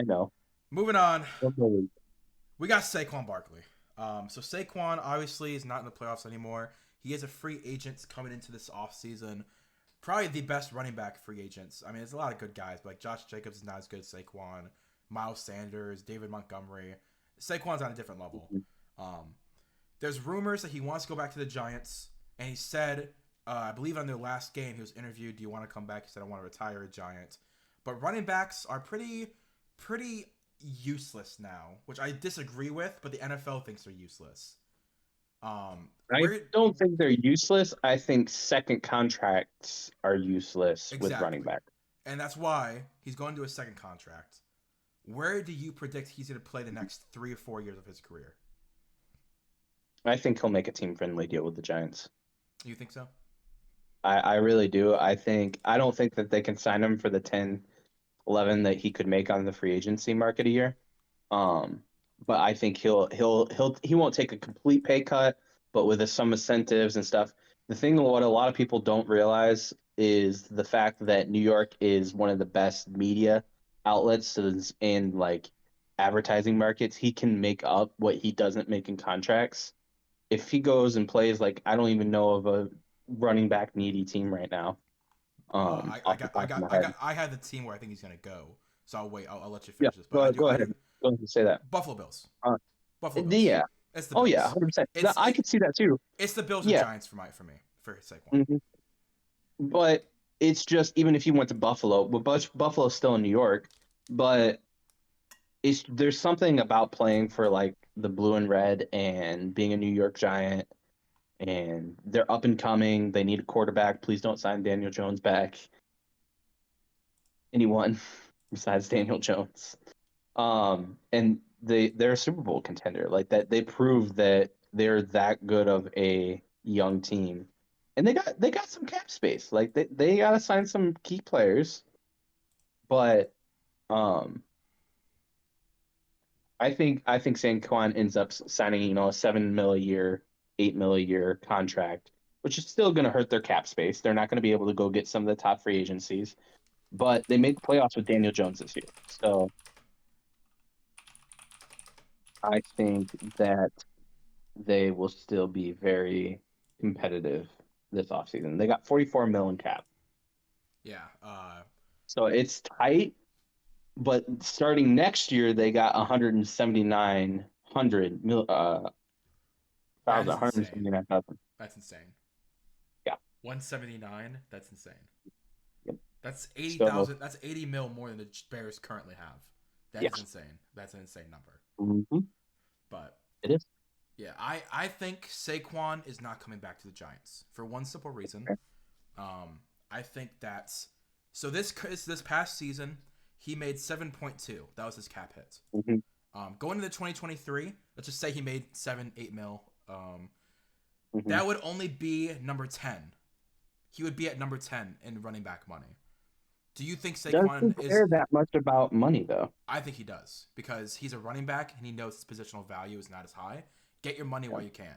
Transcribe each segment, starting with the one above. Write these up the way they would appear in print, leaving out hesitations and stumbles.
I know. Moving on, Totally. we got Saquon Barkley. So Saquon obviously is not in the playoffs anymore. He is a free agent coming into this offseason. Probably the best running back free agents. I mean, there's a lot of good guys, but like Josh Jacobs is not as good as Saquon. Miles Sanders, David Montgomery. Saquon's on a different level. Um, there's rumors that he wants to go back to the Giants, and he said, I believe on their last game, he was interviewed, "Do you want to come back?" He said, "I want to retire a Giant." But running backs are pretty useless now, which I disagree with, but the NFL thinks they're useless. I Where don't think they're useless. I think second contracts are useless with running exactly, back. and that's why he's going to a second contract. Where do you predict he's going to play the next 3 or 4 years of his career? I think he'll make a team friendly deal with the Giants. You think so? I really do. I don't think that they can sign him for the 10, 11 that he could make on the free agency market a year. Um, but I think he won't take a complete pay cut, but with some incentives and stuff. The thing what a lot of people don't realize is the fact that New York is one of the best media outlets and like advertising markets. He can make up what he doesn't make in contracts. If he goes and plays like I don't even know of a running back needy team right now. I Off the got, I top of got, my I head. got, I have the team where I think he's gonna go. So I'll wait. I'll let you Yeah, finish this. But I do, go I ahead. do. Go ahead and say that. Buffalo Bills. Uh, Buffalo Bills. yeah. It's the Oh yeah, Bills. 100%. It's I it, could see that too. it's the Bills or Yeah. Giants for me for Saquon. hmm But it's just even if you went to Buffalo, well, Buffalo's still in New York, but there's something about playing for like the blue and red and being a New York Giant, and they're up and coming. They need a quarterback. Please don't sign Daniel Jones back. Anyone besides Daniel Jones. And they're a Super Bowl contender. Like that, they proved that they're that good of a young team, and they got some cap space. Like they got to sign some key players, but um, I think Saquon ends up signing a 7 mil a year, 8 mil a year contract, which is still going to hurt their cap space. They're not going to be able to go get some of the top free agencies, but they made the playoffs with Daniel Jones this year, so I think that they will still be very competitive this offseason. They got 44 million cap. Yeah. So it's tight, but starting next year they got 179 That thousand is insane. 179,000. That's insane. Yeah. 179. That's insane. Yep. That's eighty So thousand. That's 80 mil more than the Bears currently have. That yeah. is insane. That's an insane number. hmm But It is. yeah, I think Saquon is not coming back to the Giants for one simple reason. Okay. I think that's so this past season he made 7.2. That was his cap hit. hmm Going into 2023, let's just say he made 7-8 mil. hmm That would only be number 10. He would be at number 10 in running back money. Do you think Does he Saquon is? care that much about money though? I think he does because he's a running back and he knows his positional value is not as high. Get your money Yeah. while you can.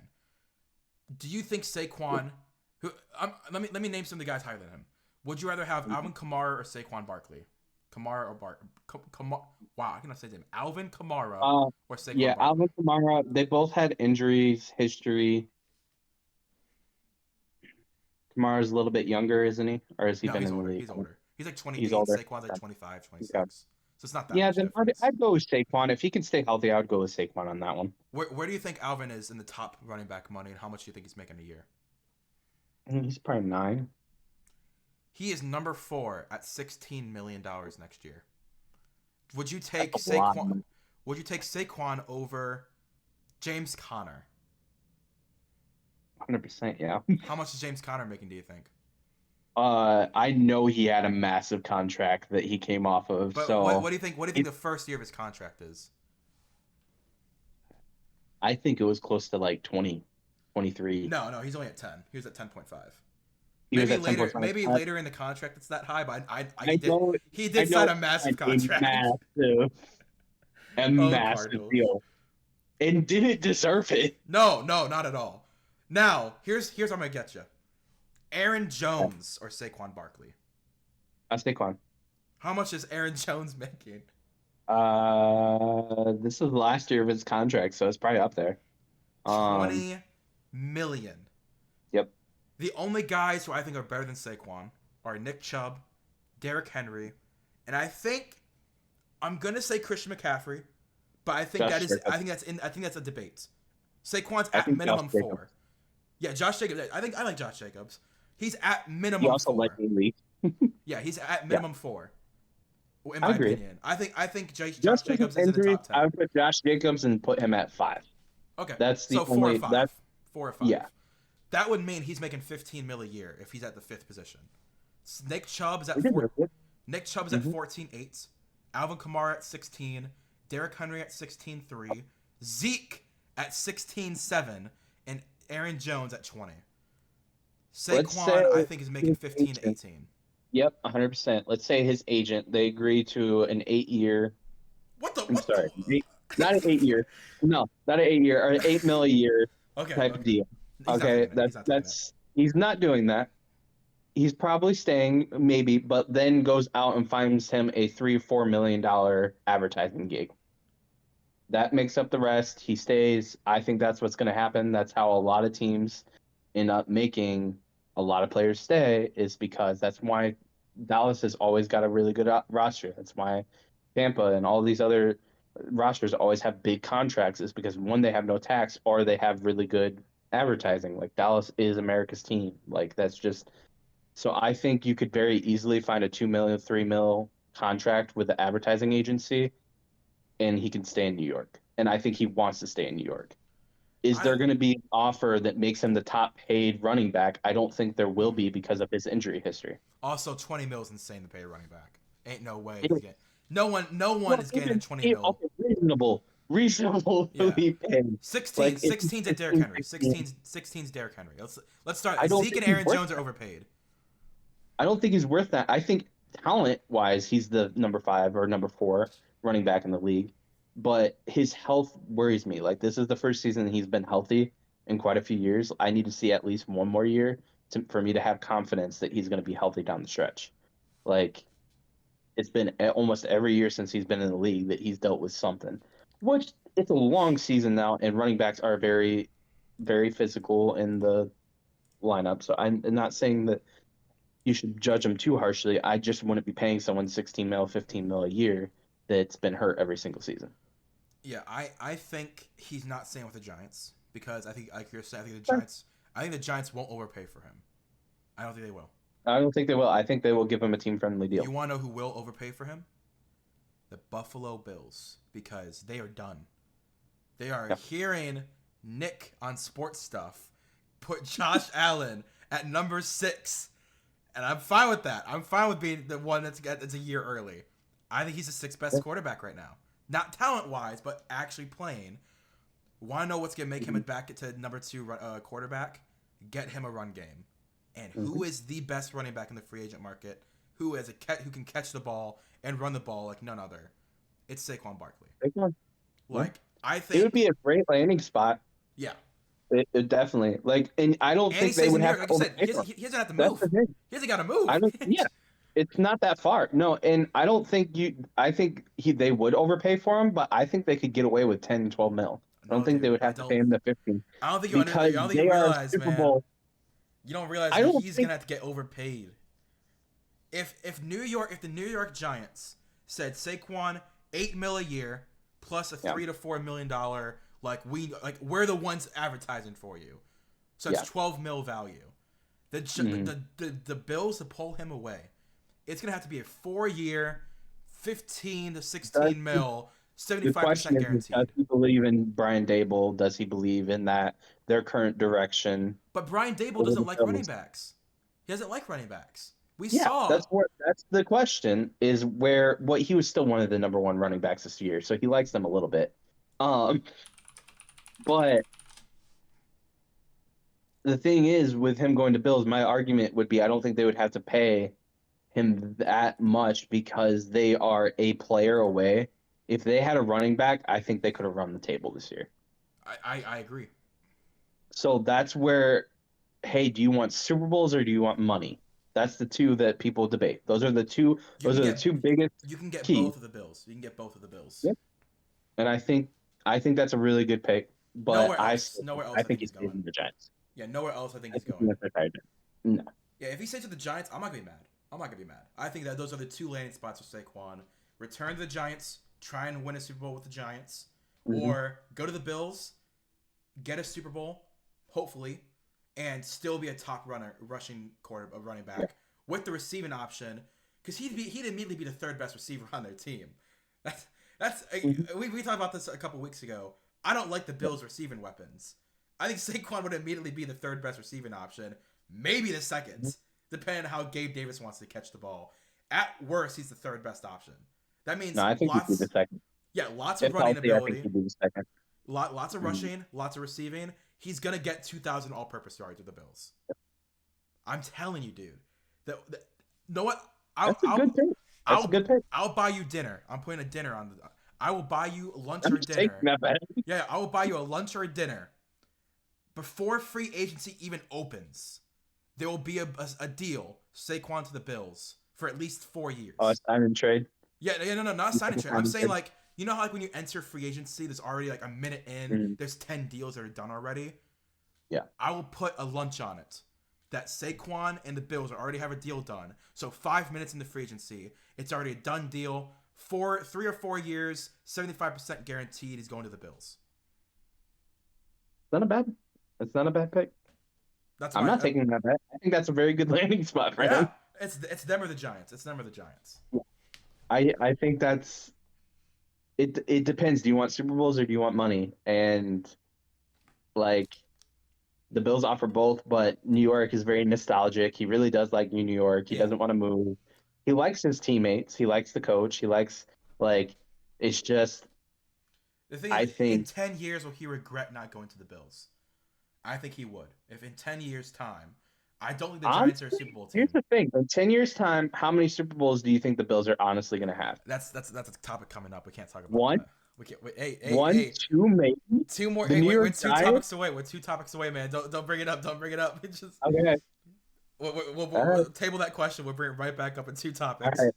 Do you think Saquon? Who? Let me name some of the guys higher than him. Would you rather have Alvin Kamara or Saquon Barkley? Kamara or Kamara? Wow, I cannot say his name. Alvin Kamara Uh, or Saquon yeah, Barkley? Alvin Kamara. They both had injuries history. Kamara's a little bit younger, isn't he? Or has he No, been he's in the older. league? He's older. He's like He's 28. older. Saquon's like Okay. 25, Okay. 26. So it's not that Yeah, much then I'd, difference. I'd go with Saquon. If he can stay healthy, I would go with Saquon on that one. Where do you think Alvin is in the top running back money, and how much do you think he's making a year? He's probably 9. He is number 4 at $16 million next year. Would you take That's a lot. Saquon? Would you take Saquon over James Conner? 100%, yeah. How much is James Conner making? Do you think? I know he had a massive contract that he came off of, But what so do you think? What do you think it, the first year of his contract is? I think it was close to like 20, 23. No, no, he's only at 10. He was at 10.5. He was Maybe at later, 10.5. maybe later in the contract it's that high, but I know, he I did sign know, a massive a contract. Oh, massive Cardinals. deal, and didn't deserve it. No, no, not at all. Now, here's what I'm gonna get you. Aaron Jones or Saquon Barkley. Saquon. How much is Aaron Jones making? This is the last year of his contract, so it's probably up there. Um, 20 million. yep. The only guys who I think are better than Saquon are Nick Chubb, Derrick Henry, and I think I'm gonna say Christian McCaffrey, but I think that Josh is Jacobs. I think that's a debate. Saquon's I at think Josh minimum Jacobs. 4. Yeah, Josh Jacobs. I like Josh Jacobs. He's at He minimum also led 4. the league. Yeah, he's at Yeah, minimum 4, in I my agree. opinion. I think Josh Just with his Jacobs is in the injuries, top I 10. would put Josh Jacobs and put him at 5. Okay, That's the so four or only five, that. 4 or 5. Yeah. That would mean he's making 15 mil a year if he's at the 5th position. Nick Chubb is We at did 4. this. Yep. Nick Chubb is at 14.8. Alvin Kamara at 16. Derrick Henry at 16.3. Zeke at 16.7, and Aaron Jones at 20. Let's say Saquon, I think, is making his 15 to agent. 18. Yep, 100%. Let's say his agent, they agree to an 8 year. What the I'm what sorry, not an 8 year. No, not an 8 year or 8 mil a year the Okay, type of okay. deal. He's not Okay, taking it. He's not taking it. he's not doing that. He's probably staying, maybe, but then goes out and finds him a $3 or $4 million advertising gig. That makes up the rest. He stays. I think that's what's going to happen. That's how a lot of teams end up making a lot of players stay, is because that's why Dallas has always got a really good roster. That's why Tampa and all these other rosters always have big contracts, is because one, they have no tax, or they have really good advertising. Like Dallas is America's team. Like that's just, so I think you could very easily find a 2 million, 3 mil contract with the advertising agency, and he can stay in New York. And I think he wants to stay in New York. Is I there going to be an offer that makes him the top paid running back? I don't think there will be because of his injury history. Also 20 mil is insane to pay a running back. Ain't no way he's It- getting. No one Well, is getting a even 20 mil. okay, reasonable, Yeah. reasonably paid. 16, Like if he's 16's at Derrick 15, Henry. 16, 16's Derrick Henry. Let's start. I don't Zeke think and he's Aaron worth Jones are that. overpaid. I don't think he's worth that. I think talent wise, he's the number 5 or number 4 running back in the league. But his health worries me. Like this is the first season he's been healthy in quite a few years. I need to see at least one more year for me to have confidence that he's going to be healthy down the stretch. Like it's been almost every year since he's been in the league that he's dealt with something. Which it's a long season now, and running backs are very, very physical in the lineup. So I'm not saying that you should judge him too harshly. I just wouldn't be paying someone 16 mil, 15 mil a year that's been hurt every single season. Yeah, I think he's not staying with the Giants because I think, like you're saying, I think the Giants won't overpay for him. I don't think they will. I don't think they will. I think they will give him a team friendly You deal. want to know who will overpay for him? The Buffalo Bills, because they are done. They are Yeah. hearing Nick on sports stuff put Josh Allen at number 6, and I'm fine with that. I'm fine with being the one that's a year early. I think he's the 6th best quarterback right now. Not talent wise, but actually playing. Want to know what's gonna make him Mm-hmm. back to number 2 quarterback? Get him a run game. And Mm-hmm. who is the best running back in the free agent market? Who can catch the ball and run the ball like none other? It's Saquon Barkley. Take one. Yeah. Like I It would be think, a great landing spot. yeah. It definitely like, and I don't And he think they stays in would New have York, to like you said. overpay for him. He doesn't have to That's the move. thing. He doesn't got to move. I don't. Yeah, it's not that far. No, and I don't think you. I think they would overpay for him, but I think they could get away with 10, 12 mil. I don't No, think they dude. would have to pay him the 15 I don't think you under. I because don't think you they are a realize, Super man. Bowl. You don't realize I don't he's think. gonna have to get overpaid. If the New York Giants said Saquon 8 mil a year plus a Yeah. $3 to $4 million, we're the ones advertising for you, so it's Yeah. 12 mil value. Mhm. The Bills to pull him away, it's gonna have to be a 4 year, 15 to Does 16 mil, The 75% question is, does guaranteed. he believe in Brian Dable? Does he believe in that their current direction But Brian Dable over doesn't the like running Bills? backs. He doesn't like running backs. We Yeah, saw. that's the question, is where what he was still one of the number 1 running backs this year, so he likes them a little bit. Um, but the thing is, with him going to Bills, my argument would be I don't think they would have to pay him that much because they are a player away. If they had a running back, I think they could have run the table this year. I agree. So that's where, hey, do you want Super Bowls or do you want money? That's the two that people debate. Those are the two. You Those can are the get two biggest you can get keys. both of the Bills. You can get both of the Bills. Yep. And I think that's a really good pick. But Nowhere else. Nowhere I else I think think he he's stays going. in the Giants. Yeah, nowhere else I think I he's think he going. has to retire. No. Yeah, if he stays with the Giants, I'm not gonna be mad. I'm not gonna be mad. I think that those are the two landing spots for Saquon. Return to the Giants, try and win a Super Bowl with the Giants, Mm-hmm. or go to the Bills, get a Super Bowl, hopefully, and still be a top rushing quarter, a running Yeah. back with the receiving option, because he'd immediately be the third best receiver on their team. That's that's Mm-hmm. we talked about this a couple weeks ago. I don't like the Yeah. Bills' receiving weapons. I think Saquon would immediately be the third best receiving option, maybe the second, Mm-hmm. depending on how Gabe Davis wants to catch the ball. At worst, he's the third best option. That No, means I think he'd be the second. lots of If running healthy, I think ability, he'd be the second. lots of Mm-hmm. rushing, lots of receiving. He's gonna get 2,000 all-purpose yards with the Bills. I'm telling you, dude. Know what? I'll That's a good I'll pick. That's a I'll good pick. I'll buy you dinner. I'm putting a dinner on the. I will buy you lunch I'm or just taking dinner. that bet. Yeah, I will buy you a lunch or a dinner before free agency even opens. There will be a deal, Saquon to the Bills for at least 4 years. Oh, it's time and trade. Yeah, no, not a You signing think trade. I'm time and saying trade? like you know how like when you enter free agency, there's already like a minute in, Mm-hmm. there's 10 deals that are done already. Yeah. I will put a lunch on it. That Saquon and the Bills already have a deal done. So 5 minutes in the free agency, it's already a done deal. 3 or 4 years, 75% guaranteed he's going to the Bills. Not a bad. It's not a bad pick. That's I'm my not taking that bet. I think that's a very good landing spot for yeah. him. It's them or the Giants. It's them or the Giants. I think that's it. It depends. Do you want Super Bowls or do you want money? And like the Bills offer both, but New York is very nostalgic. He really does like New York. He Yeah. doesn't want to move. He likes his teammates. He likes the coach. He likes like it's just The thing I is, in think 10 years, will he regret not going to the Bills? I think he would. If in 10 years' time, I don't think the Giants are a honestly, Super Bowl here's team. the thing. In 10 years' time, how many Super Bowls do you think the Bills are honestly gonna have? That's a topic coming up. We can't talk about One, that. We can't. Wait, hey, hey, one, hey. two, maybe. Two more. The Hey, New we're York two Giants. topics away. We're 2 topics away, man. Don't bring it up. Don't bring it up. It's just Okay. All right. we'll table that question. We'll bring it right back up in two All topics. right.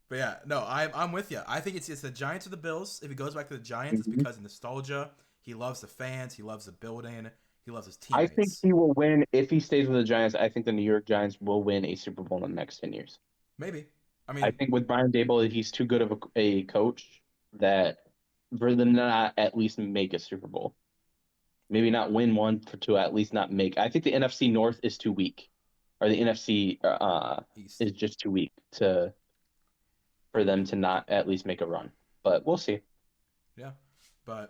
But yeah, no, I'm with you. I think it's the Giants or the Bills. If he goes back to the Giants, it's Mhm. because of nostalgia. He loves the fans. He loves the building. He loves his I think teammates. he will win if he stays with the Giants. I think the New York Giants will win a Super Bowl in the next 10 years. Maybe. I I mean, think with Brian Dable, he's too good of a coach that for them to not at least make a Super Bowl. Maybe not win one to at least not make. I think the NFC North is too weak, or the NFC East. is just too weak to for them to not at least make a run. But we'll see. Yeah. But